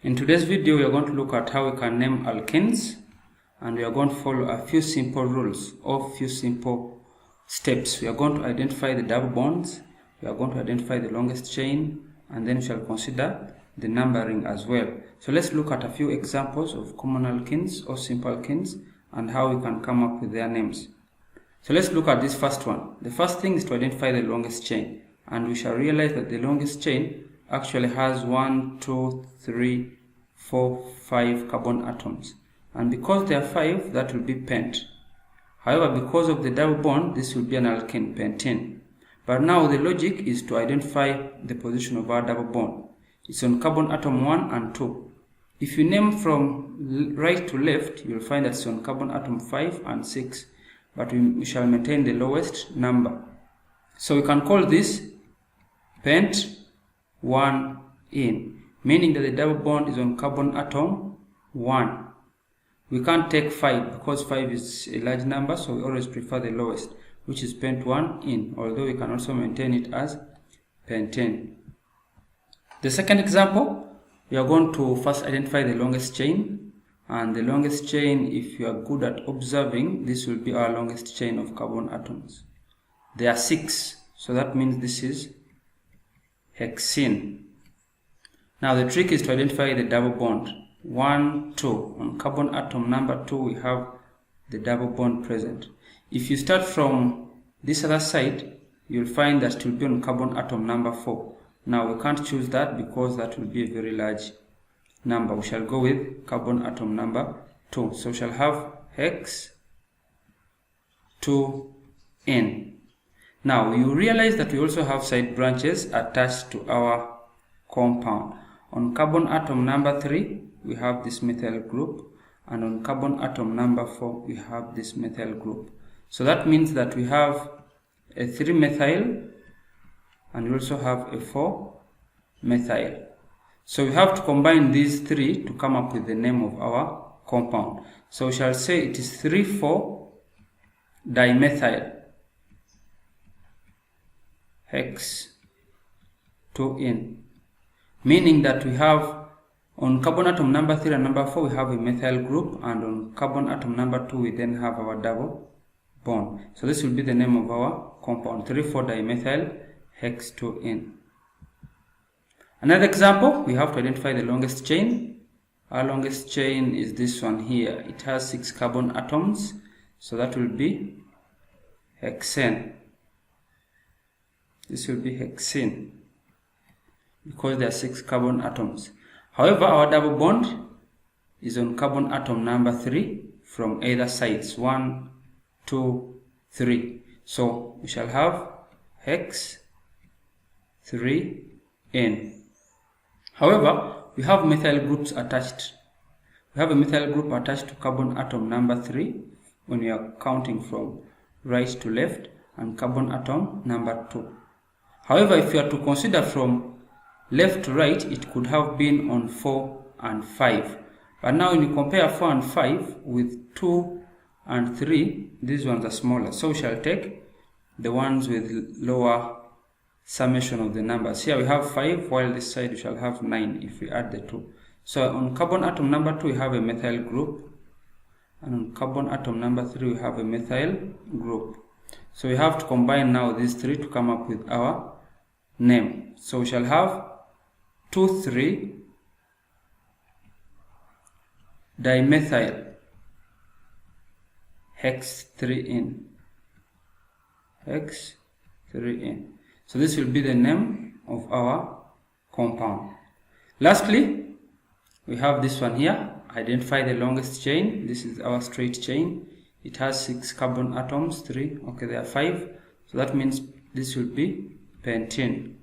In today's video, we are going to look at how we can name alkenes, and we are going to follow a few simple rules or few simple steps. We are going to identify the double bonds, we are going to identify the longest chain, and then we shall consider the numbering as well. So let's look at a few examples of common alkenes or simple alkenes and how we can come up with their names. So let's look at this first one. The first thing is to identify the longest chain, and we shall realize that the longest chain actually has 1, 2, 3, 4, 5 carbon atoms, and because there are 5, that will be pent. However, because of the double bond, this will be an alkene, pentene. But now the logic is to identify the position of our double bond. It's on carbon atom 1 and 2. If you name from right to left, you will find that it's on carbon atom 5 and 6, but we shall maintain the lowest number. So we can call this pent 1 in, meaning that the double bond is on carbon atom 1. We can't take 5 because 5 is a large number, so we always prefer the lowest, which is pent 1 in, although we can also maintain it as pentene. The second example, we are going to first identify the longest chain, and the longest chain, if you are good at observing, this will be our longest chain of carbon atoms. There are 6, so that means this is hexene. Now the trick is to identify the double bond. 1, 2. On carbon atom number 2, we have the double bond present. If you start from this other side, you'll find that it will be on carbon atom number 4. Now we can't choose that because that will be a very large number. We shall go with carbon atom number 2. So we shall have hex 2n. Now you realize that we also have side branches attached to our compound. On carbon atom number 3, we have this methyl group, and on carbon atom number 4, we have this methyl group. So that means that we have a 3-methyl and we also have a 4-methyl. So we have to combine these 3 to come up with the name of our compound. So we shall say it is 3,4-dimethyl hex 2n, meaning that we have on carbon atom number 3 and number 4 we have a methyl group, and on carbon atom number 2 we then have our double bond. So this will be the name of our compound, 3,4-dimethyl hex 2n. Another example, we have to identify the longest chain. Our longest chain is this one here. It has 6 carbon atoms, so that will be hexane. This will be hexene because there are 6 carbon atoms. However, our double bond is on carbon atom number 3 from either sides, 1, 2, 3. So we shall have hex 3n. However, we have methyl groups attached. We have a methyl group attached to carbon atom number 3 when we are counting from right to left, and carbon atom number 2. However, if you are to consider from left to right, it could have been on 4 and 5. But now when you compare 4 and 5 with 2 and 3, these ones are smaller. So we shall take the ones with lower summation of the numbers. Here we have 5, while this side we shall have 9 if we add the 2. So on carbon atom number 2 we have a methyl group, and on carbon atom number 3 we have a methyl group. So we have to combine now these 3 to come up with our name. So we shall have 2,3-dimethyl hex 3n. Hex 3n. So this will be the name of our compound. Lastly, we have this one here. Identify the longest chain. This is our straight chain. It has 6 carbon atoms, 3. Okay, there are 5. So that means this will be pentene.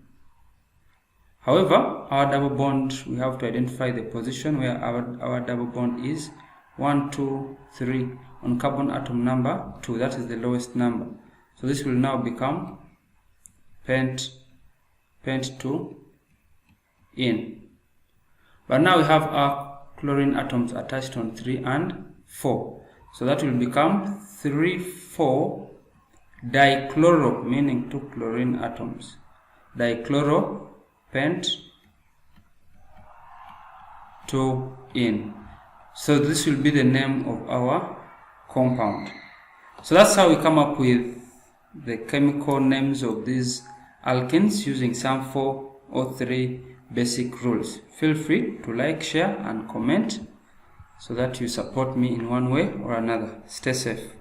However, our double bond, we have to identify the position where our double bond is. 1, 2, 3 on carbon atom number 2. That is the lowest number. So this will now become pent 2 in. But now we have our chlorine atoms attached on 3 and 4. So that will become 3,4-dichloro, meaning 2 chlorine atoms. Dichloro pent 2-ene. So this will be the name of our compound. So that's how we come up with the chemical names of these alkenes using some 4 or 3 basic rules. Feel free to like, share and comment so that you support me in one way or another. Stay safe.